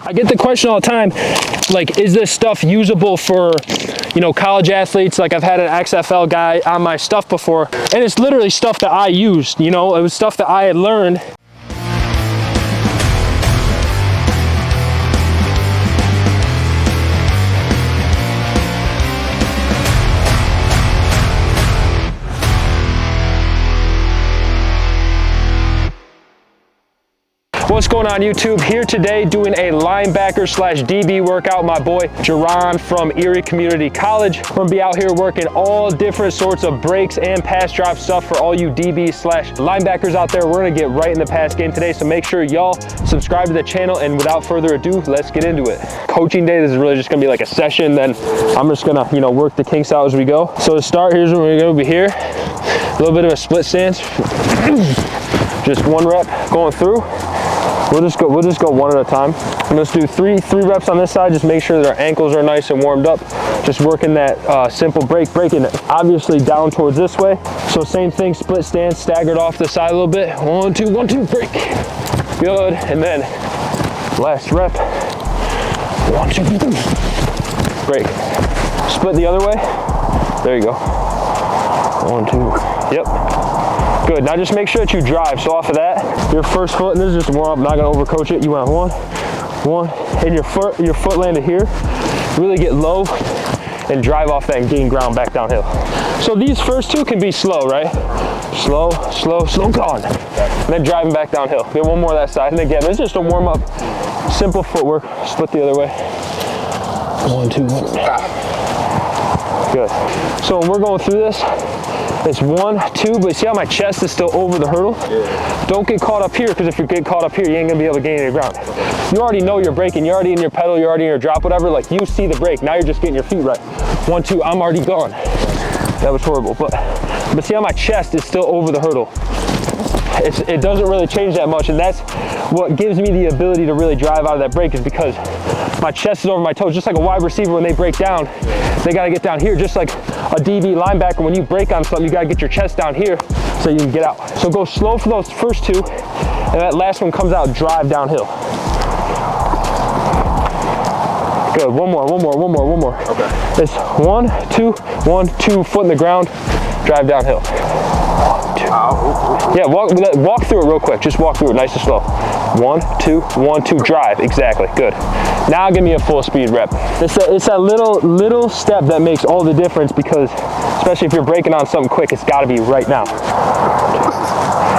I get the question all the time, like, is this stuff usable for, you know, college athletes? Like, I've had an XFL guy on my stuff before, and it's literally stuff that I used, you know, it was stuff that I had learned. What's going on YouTube? Here today doing a linebacker slash DB workout. My boy Jerron from Erie Community College. We're gonna be out here working all different sorts of breaks and pass drop stuff for all you DB slash linebackers out there. We're gonna get right in the pass game today, so make sure y'all subscribe to the channel, and without further ado, let's get into it. Coaching day, this is really just gonna be like a session, then I'm just gonna, you know, work the kinks out as we go. So to start, here's what we're gonna be here. A little bit of a split stance. Just one rep going through. We'll just go one at a time. And let's do three reps on this side. Just make sure that our ankles are nice and warmed up. Just working that simple breaking it obviously down towards this way. So same thing, split stance, staggered off the side a little bit. 1, 2, 1, 2, break. Good, and then last rep. 1, 2, break. Split the other way. There you go. 1, 2, yep. Good, now just make sure that you drive. So off of that, your first foot, and this is just warm up, not gonna overcoach it. You went one, and your foot landed here. Really get low and drive off that and gain ground back downhill. So these first two can be slow, right? Slow, slow, slow, gone. And then driving back downhill. Get one more that side. And again, it's just a warm up, simple footwork. Split the other way. 1, 2, 1. Good. So when we're going through this, it's 1, 2, but see how my chest is still over the hurdle? Yeah. Don't get caught up here, because if you get caught up here, you ain't gonna be able to gain any ground. You already know you're braking, you're already in your pedal, you're already in your drop, whatever, like you see the brake, now you're just getting your feet right. 1, 2, I'm already gone. That was horrible, but see how my chest is still over the hurdle? It doesn't really change that much, and that's what gives me the ability to really drive out of that brake, is because my chest is over my toes. Just like a wide receiver, when they break down, they got to get down here. Just like a DB linebacker, when you break on something, you got to get your chest down here so you can get out. So go slow for those first two, and that last one comes out, drive downhill. Good, one more. Okay. It's 1, 2, 1, 2, foot in the ground, drive downhill. 1, 2. Yeah, walk through it real quick. Just walk through it nice and slow. 1, 2, 1, 2, drive. Exactly, good. Now give me a full speed rep. It's that little step that makes all the difference, because especially if you're breaking on something quick, it's got to be right now.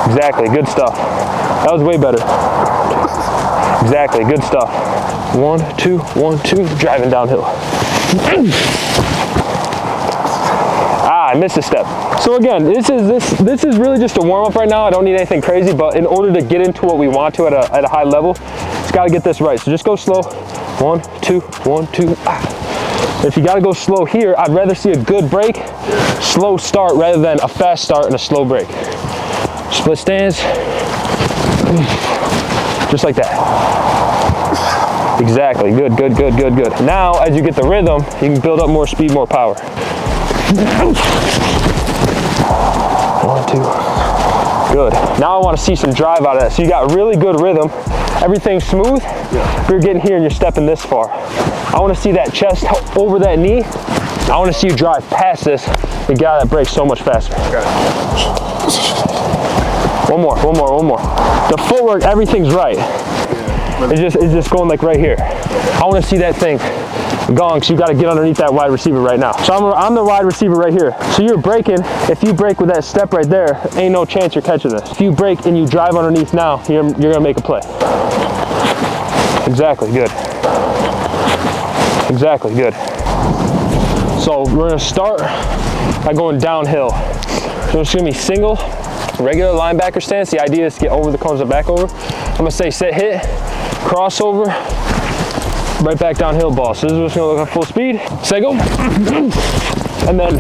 Exactly, good stuff. That was way better. Exactly, good stuff. 1, 2, 1, 2, driving downhill. I missed a step. So again, this is really just a warm up right now. I don't need anything crazy, but in order to get into what we want to at a high level, it's got to get this right. So just go slow. 1, 2, 1, 2. If you got to go slow here, I'd rather see a good break, slow start, rather than a fast start and a slow break. Split stance. Just like that. Exactly. Good. Now, as you get the rhythm, you can build up more speed, more power. 1, 2. Good. Now I want to see some drive out of that. So you got really good rhythm. Everything's smooth. Yeah. You're getting here and you're stepping this far. I want to see that chest over that knee. I want to see you drive past this and get out of that break so much faster. Okay. One more. The footwork, everything's right. Yeah. It's just going like right here. I want to see that thing gone, because you got to get underneath that wide receiver right now. So I'm the wide receiver right here. So you're braking. If you break with that step right there, ain't no chance you're catching this. If you break and you drive underneath now, you're gonna make a play. Exactly, good. So we're gonna start by going downhill. So it's gonna be single, regular linebacker stance. The idea is to get over the cones and back over. I'm gonna say set, hit, crossover, right back downhill ball. So this is what's gonna look at full speed. Say go. And then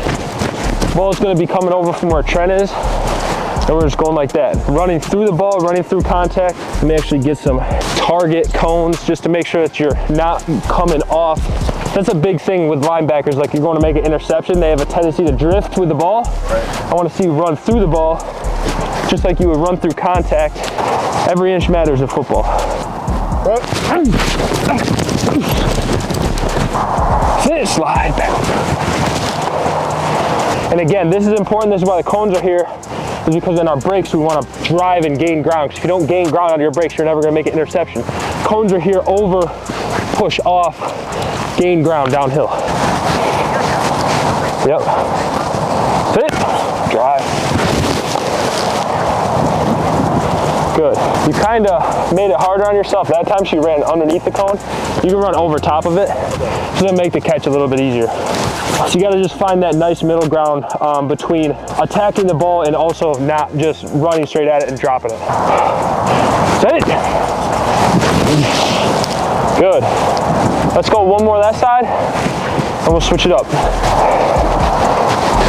ball's gonna be coming over from where Trent is. And we're just going like that. Running through the ball, running through contact. Let me actually get some target cones just to make sure that you're not coming off. That's a big thing with linebackers. Like, you're going to make an interception, they have a tendency to drift with the ball. Right. I want to see you run through the ball just like you would run through contact. Every inch matters in football. Sit, slide back. And again, this is important. This is why the cones are here, is because in our brakes, we want to drive and gain ground. Because if you don't gain ground out of your brakes, you're never going to make an interception. Cones are here, over, push off, gain ground downhill. Yep. Sit, drive. Good. You kind of made it harder on yourself. That time she ran underneath the cone. You can run over top of it, so then make the catch a little bit easier. So you got to just find that nice middle ground between attacking the ball and also not just running straight at it and dropping it. Set it. Good. Let's go one more that side, and we'll switch it up.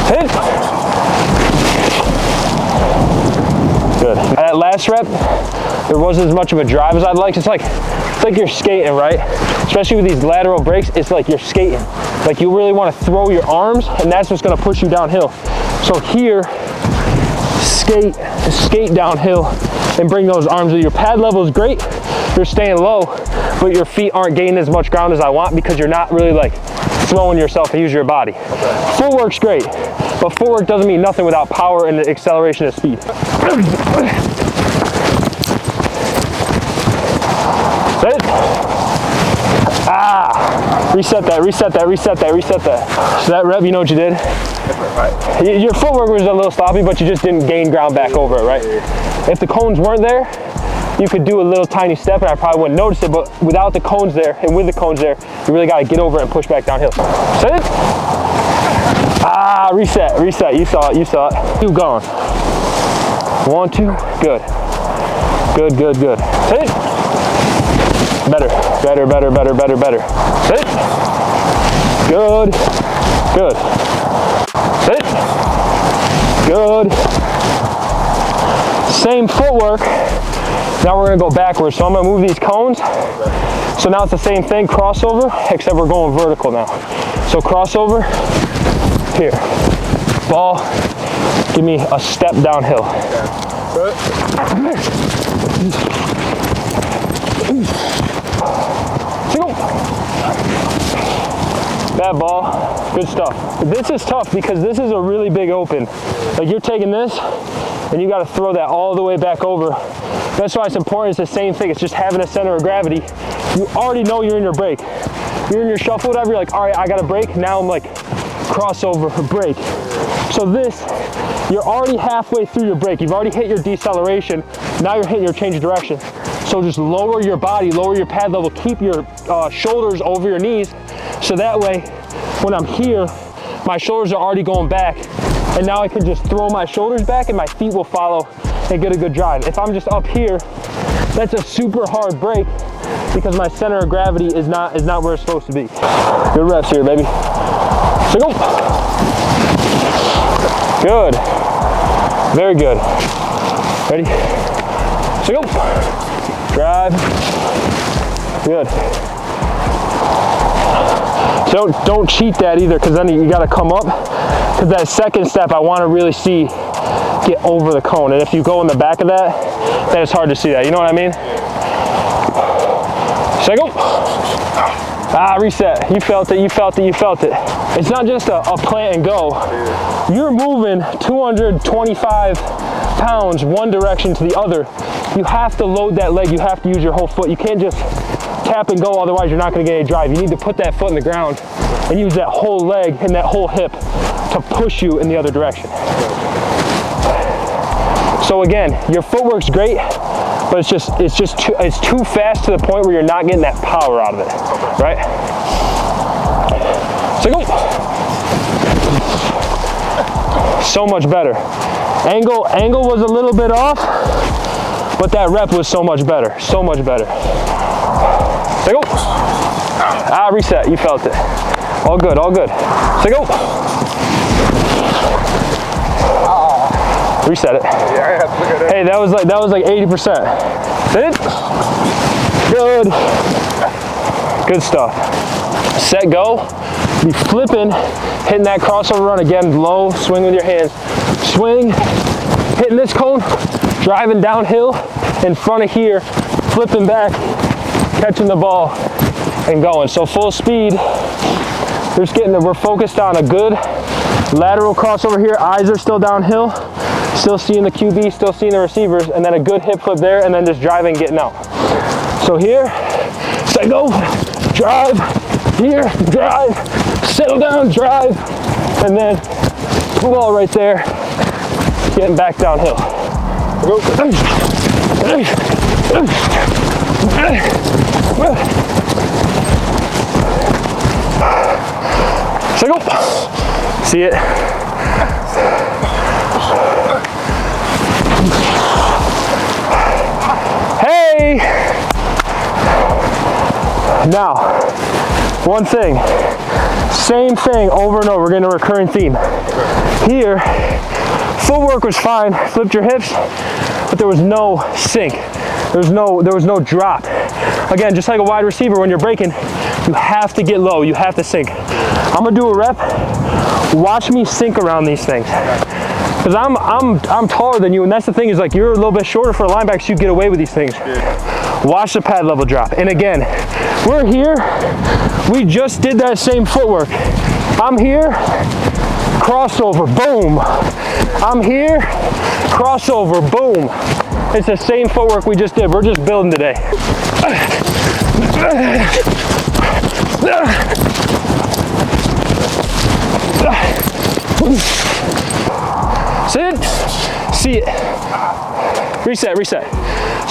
Hit. Good. That last rep, there wasn't as much of a drive as I'd like. It's like you're skating, right? Especially with these lateral brakes, it's like you're skating. Like you really want to throw your arms, and that's what's going to push you downhill. So here, skate downhill and bring those arms. Your pad level is great. You're staying low, but your feet aren't gaining as much ground as I want because you're not really like throwing yourself and use your body. Footwork's great, but footwork doesn't mean nothing without power and the acceleration of speed. Sit. Ah, reset that, reset that, reset that, reset that. So that rep, you know what you did? Your footwork was a little sloppy, but you just didn't gain ground back over it, right? If the cones weren't there, you could do a little tiny step and I probably wouldn't notice it, but without the cones there and with the cones there, you really got to get over it and push back downhill. Sit. Ah, reset, reset. You saw it, you saw it. Keep going. 1, 2, good. Good, good, good. Sit. Better, better, better, better, better, better. Sit. Good, good. Sit. Good. Same footwork. Now we're gonna go backwards. So I'm gonna move these cones. So now it's the same thing, crossover, except we're going vertical now. So crossover, here. Ball, give me a step downhill. Bad ball, good stuff. This is tough because this is a really big open. Like you're taking this and you gotta throw that all the way back over. That's why it's important. It's the same thing. It's just having a center of gravity. You already know you're in your brake. You're in your shuffle, whatever. You're like, all right, I got a brake. Now I'm like crossover, brake. So this, you're already halfway through your brake. You've already hit your deceleration. Now you're hitting your change of direction. So just lower your body, lower your pad level, keep your shoulders over your knees. So that way, when I'm here, my shoulders are already going back. And now I can just throw my shoulders back and my feet will follow and get a good drive. If I'm just up here, that's a super hard brake because my center of gravity is not where it's supposed to be. Good reps here, baby. So go. Good. Very good. Ready? So go. Drive. Good. So don't cheat that either, because then you got to come up. Because that second step, I want to really see get over the cone. And if you go in the back of that, then it's hard to see that. You know what I mean? So go. Ah, reset. You felt it, you felt it, you felt it. It's not just a plant and go. You're moving 225 pounds one direction to the other. You have to load that leg. You have to use your whole foot. You can't just tap and go, otherwise you're not going to get any drive. You need to put that foot in the ground and use that whole leg and that whole hip to push you in the other direction. So again, your footwork's great, but it's too fast to the point where you're not getting that power out of it, right? So go. So much better. Angle was a little bit off, but that rep was so much better, so much better. So go. Ah, reset, you felt it. All good, all good. So go. Reset it. Hey, that was like 80%. Sit. Good. Good stuff. Set, go. Be flipping, hitting that crossover run again, low, swing with your hands. Swing, hitting this cone, driving downhill in front of here, flipping back, catching the ball and going. So full speed, we're focused on a good lateral crossover here. Eyes are still downhill, still seeing the QB, still seeing the receivers, and then a good hip flip there, and then just driving, getting out. So here, say go, drive, here, drive, settle down, drive, and then ball right there, getting back downhill. Go. So go. See it? Hey! Now, one thing, same thing over and over, we're getting a recurring theme. Here, footwork was fine, flipped your hips, but there was no sink. There was no drop. Again, just like a wide receiver, when you're breaking, you have to get low, you have to sink. I'm gonna do a rep, watch me sink around these things. Because I'm taller than you, and that's the thing, is like you're a little bit shorter for a linebacker, so you get away with these things. Watch the pad level drop. And again, we're here, we just did that same footwork. I'm here, crossover, boom. I'm here, crossover, boom. It's the same footwork we just did. We're just building today. Sit, see it. Reset, reset.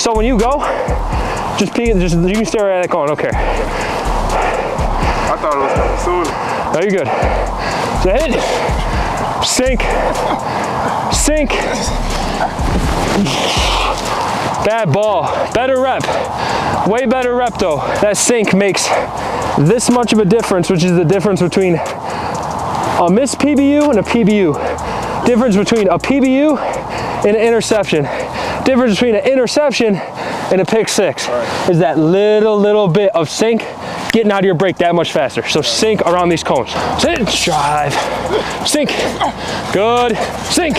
So when you go, just peek, you can stare at it going, okay. I thought it was soon. No, you're good. So hit, sink, sink. Bad ball, better rep. Way better rep though. That sink makes this much of a difference, which is the difference between a missed PBU and a PBU. Difference between a PBU and an interception. Difference between an interception and a pick six is that little bit of sink getting out of your break that much faster. So sink around these cones. Sit, drive, sink, good, sink.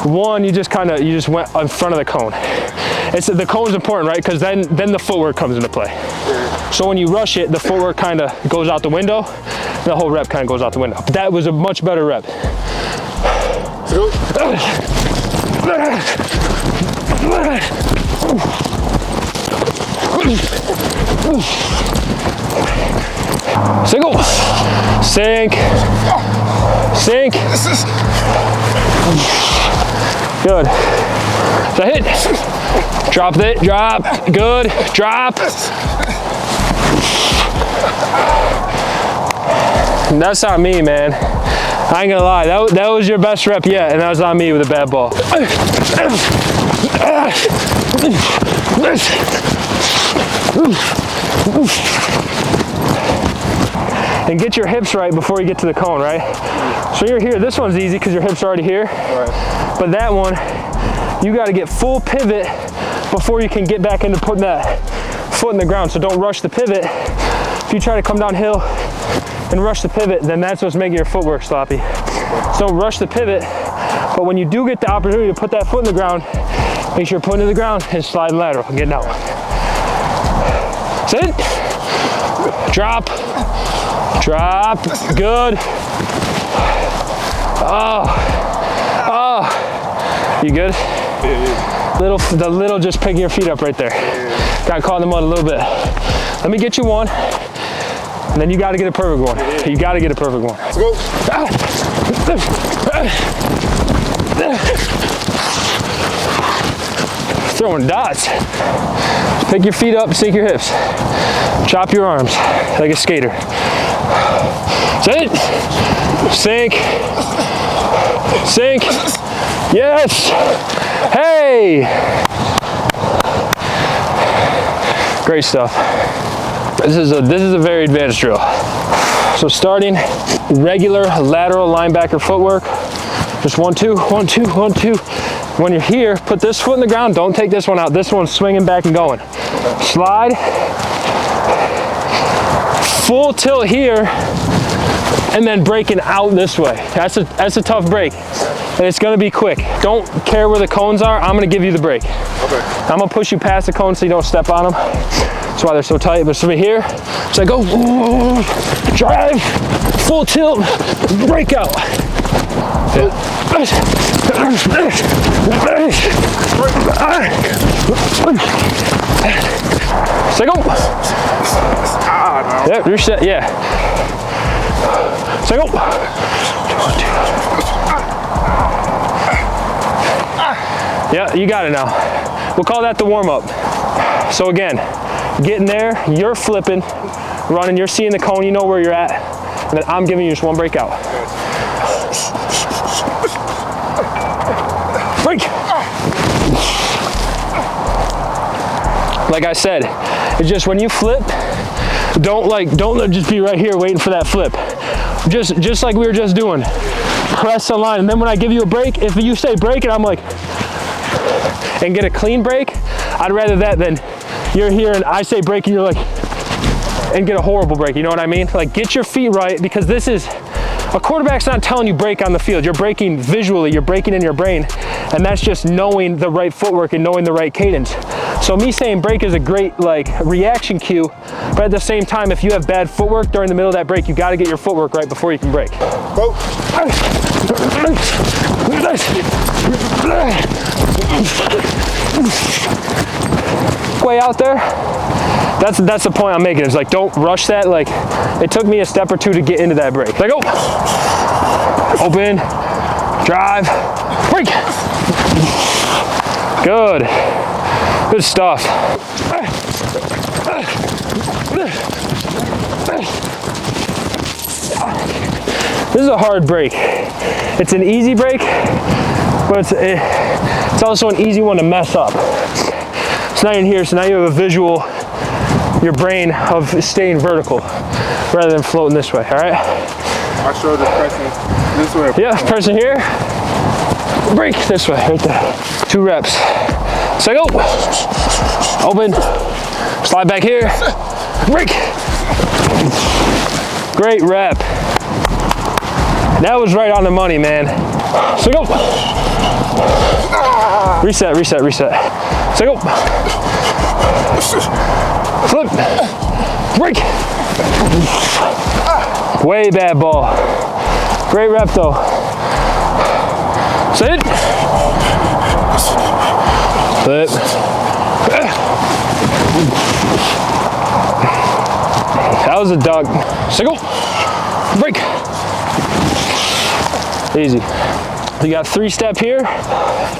One, you just went in front of the cone. The cone's important, right? Because then the footwork comes into play. So when you rush it, the footwork kind of goes out the window, and the whole rep kind of goes out the window. But that was a much better rep. Single, sink, sink. Good. So hit. Drop it, drop, good, drop. That's on me, man. I ain't gonna lie, that was your best rep yet, and that was on me with a bad ball. And get your hips right before you get to the cone, right? So you're here, this one's easy because your hips are already here. Right. But that one, you gotta get full pivot before you can get back into putting that foot in the ground. So don't rush the pivot. If you try to come downhill and rush the pivot, then that's what's making your footwork sloppy. So don't rush the pivot, but when you do get the opportunity to put that foot in the ground, make sure you're putting it in the ground and sliding lateral and getting out. Sit, drop, drop, good. Oh, you good? The little just picking your feet up right there. Got caught in the mud a little bit. Let me get you one, and then you got to get a perfect one. You got to get a perfect one. Let's go. Throwing dots. Pick your feet up, sink your hips. Chop your arms like a skater. Sit, sink, sink. Yes. Hey. Great stuff. This is a very advanced drill. So starting regular lateral linebacker footwork. Just 1, 2, 1, 2, 1, 2. When you're here, put this foot in the ground. Don't take this one out. This one's swinging back and going. Slide. Full tilt here, and then breaking out this way. That's a tough break. and it's gonna be quick. Don't care where the cones are, I'm gonna give you the break. Okay. I'm gonna push you past the cones so you don't step on them. That's why they're so tight, but from here, so I go, drive, full tilt, break out. So go. Yeah, reset, yeah. So go. Yeah, you got it now. We'll call that the warm up. So again, getting there, you're flipping, running, you're seeing the cone, you know where you're at, and then I'm giving you just one breakout. Break. Like I said, it's just when you flip, don't just be right here waiting for that flip. Just like we were just doing. Press the line, and then when I give you a break, if you say break and I'm like, and get a clean break, I'd rather that than you're here and I say break and you're like, and get a horrible break, you know what I mean? Like, get your feet right, because this is, a quarterback's not telling you break on the field. You're breaking visually, you're breaking in your brain, and that's just knowing the right footwork and knowing the right cadence. So me saying break is a great like reaction cue, but at the same time, if you have bad footwork during the middle of that break, you gotta get your footwork right before you can break. Go. Way out there, that's the point I'm making. It's like, don't rush that. Like, it took me a step or two to get into that break. Like, go, open, drive, break. Good, good stuff. This is a hard break. It's an easy break, but it's also an easy one to mess up. So now you're in here, so now you have a visual, your brain, of staying vertical rather than floating this way, all right? I showed the pressing this way. Yeah, pressing here, break this way, right there. 2 reps. So go, open, slide back here, break. Great rep. That was right on the money, man. So go. Reset, reset, reset. So go. Flip. Break. Way bad ball. Great rep though. Sit. Flip. That was a duck. So go. Break. Easy. You got 3-step here,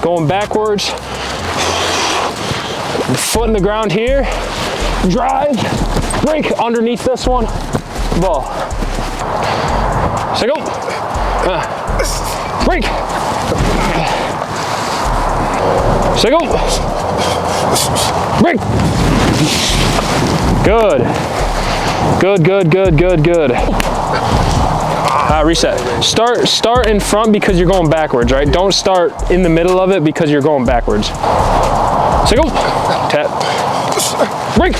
going backwards. Foot in the ground here. Drive, break underneath this one. Ball. So go. Break. So go. Break. Good. Good, good, good, good, good. Reset. Start in front because you're going backwards, right? Don't start in the middle of it because you're going backwards. So go. Tap. Break.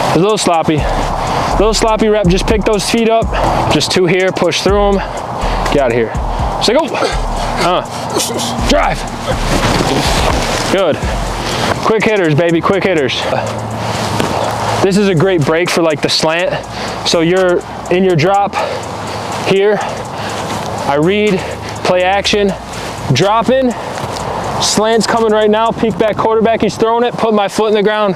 It's a little sloppy. Little sloppy rep. Just pick those feet up. Just 2 here. Push through them. Get out of here. So go. Drive. Good. Quick hitters, baby. Quick hitters. This is a great break for like the slant. So you're in your drop here. I read, play action, drop in, slant's coming right now, peek back quarterback, he's throwing it, put my foot in the ground,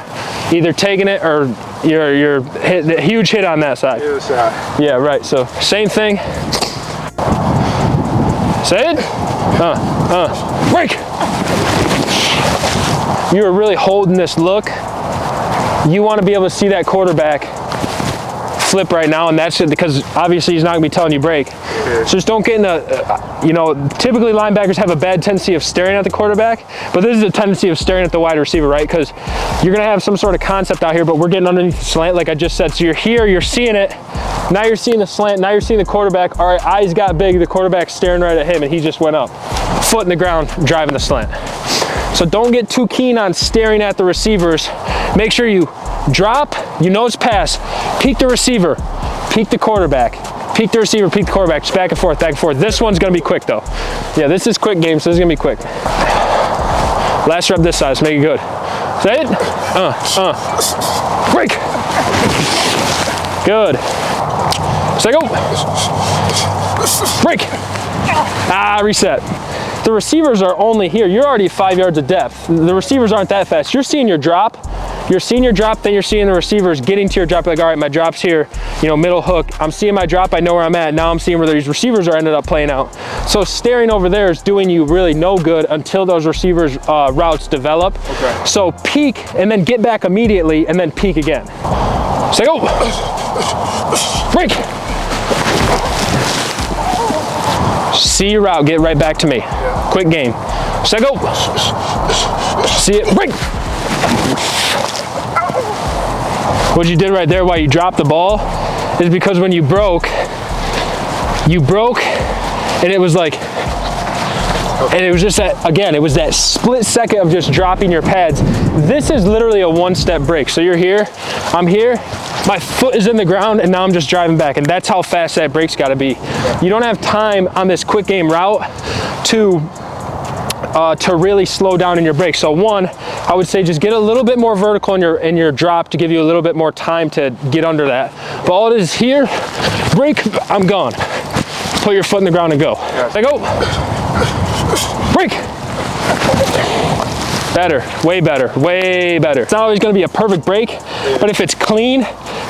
either taking it or you're hitting a huge hit on that side. The other side. Yeah, right, so same thing. Say it. Break. You are really holding this look. You want to be able to see that quarterback flip right now, and that's it, because obviously he's not going to be telling you break. So just don't get in the, you know, typically linebackers have a bad tendency of staring at the quarterback, but this is a tendency of staring at the wide receiver, right? Because you're going to have some sort of concept out here, but we're getting underneath the slant, like I just said. So you're here, you're seeing it. Now you're seeing the slant, now you're seeing the quarterback. All right, eyes got big, the quarterback's staring right at him, and he just went up. Foot in the ground, driving the slant. So don't get too keen on staring at the receivers. Make sure you drop, you know it's pass, peek the receiver, peek the quarterback, peek the receiver, peek the quarterback, just back and forth, back and forth. This one's gonna be quick though. Yeah, this is quick game, so this is gonna be quick. Last rep this size, make it good. Say it. Break. Good. Say go. Break. Reset. The receivers are only here. You're already 5 yards of depth. The receivers aren't that fast. You're seeing your drop. You're seeing your drop, then you're seeing the receivers getting to your drop. Like, all right, my drop's here, you know, middle hook. I'm seeing my drop, I know where I'm at. Now I'm seeing where these receivers are ended up playing out. So staring over there is doing you really no good until those receivers routes develop. Okay. So peek and then get back immediately and then peek again. Say go. Break. See your route, get right back to me. Yeah. Quick game. Say go. See it, break. What you did right there while you dropped the ball is because when you broke and it was like, and it was just that, again, it was that split second of just dropping your pads. This is literally a one-step break. So you're here, I'm here, my foot is in the ground, and now I'm just driving back, and that's how fast that break's gotta be. You don't have time on this quick game route to really slow down in your break. So one, I would say just get a little bit more vertical in your drop to give you a little bit more time to get under that. But all it is here, break, I'm gone. Put your foot in the ground and go. Like, go. Break. Better, way better, way better. It's not always gonna be a perfect break, but if it's clean,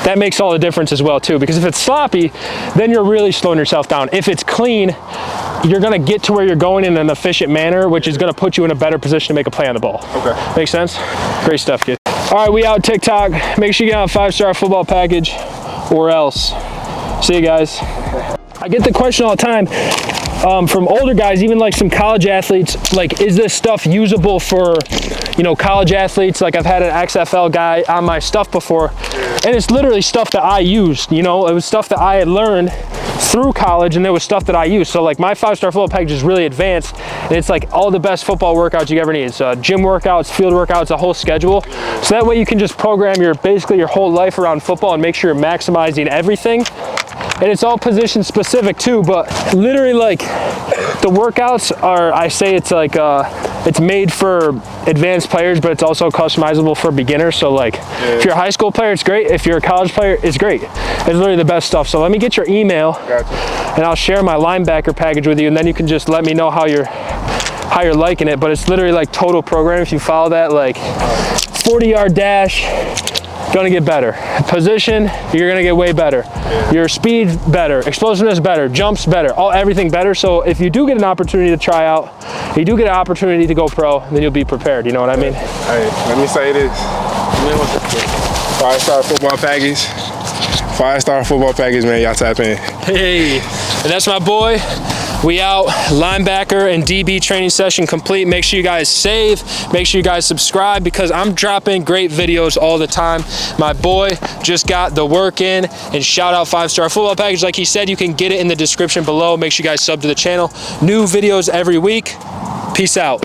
that makes all the difference as well too. Because if it's sloppy, then you're really slowing yourself down. If it's clean, you're gonna get to where you're going in an efficient manner, which is gonna put you in a better position to make a play on the ball. Okay. Makes sense? Great stuff, kid. All right, we out TikTok. Make sure you get on 5-star football package or else. See you guys. I get the question all the time from older guys, even like some college athletes, like, is this stuff usable for, you know, college athletes? Like, I've had an XFL guy on my stuff before, and it's literally stuff that I used, you know? It was stuff that I had learned through college, and it was stuff that I used. So like my 5-star football package is really advanced, and it's like all the best football workouts you ever need. It's gym workouts, field workouts, a whole schedule. So that way you can just program basically your whole life around football and make sure you're maximizing everything. And it's all position specific too, but literally like the workouts are, I say it's like, it's made for advanced players, but it's also customizable for beginners. So like, if you're a high school player, it's great. If you're a college player, it's great. It's literally the best stuff. So let me get your email, and I'll share my linebacker package with you, and then you can just let me know how you're liking it. But it's literally like total program. If you follow that, like 40-yard dash, gonna get better. Position, you're gonna get way better. Your speed better, explosiveness better, jumps better, everything better. So if you do get an opportunity to try out, you do get an opportunity to go pro, then you'll be prepared. You know what I mean? Hey, let me say this. 5-star football package. 5-star football package, man. Y'all tap in. Hey, and that's my boy. We out. Linebacker and DB training session complete. Make sure you guys save. Make sure you guys subscribe, because I'm dropping great videos all the time. My boy just got the work in, and shout out 5-star football package. Like he said, you can get it in the description below. Make sure you guys sub to the channel. New videos every week. Peace out.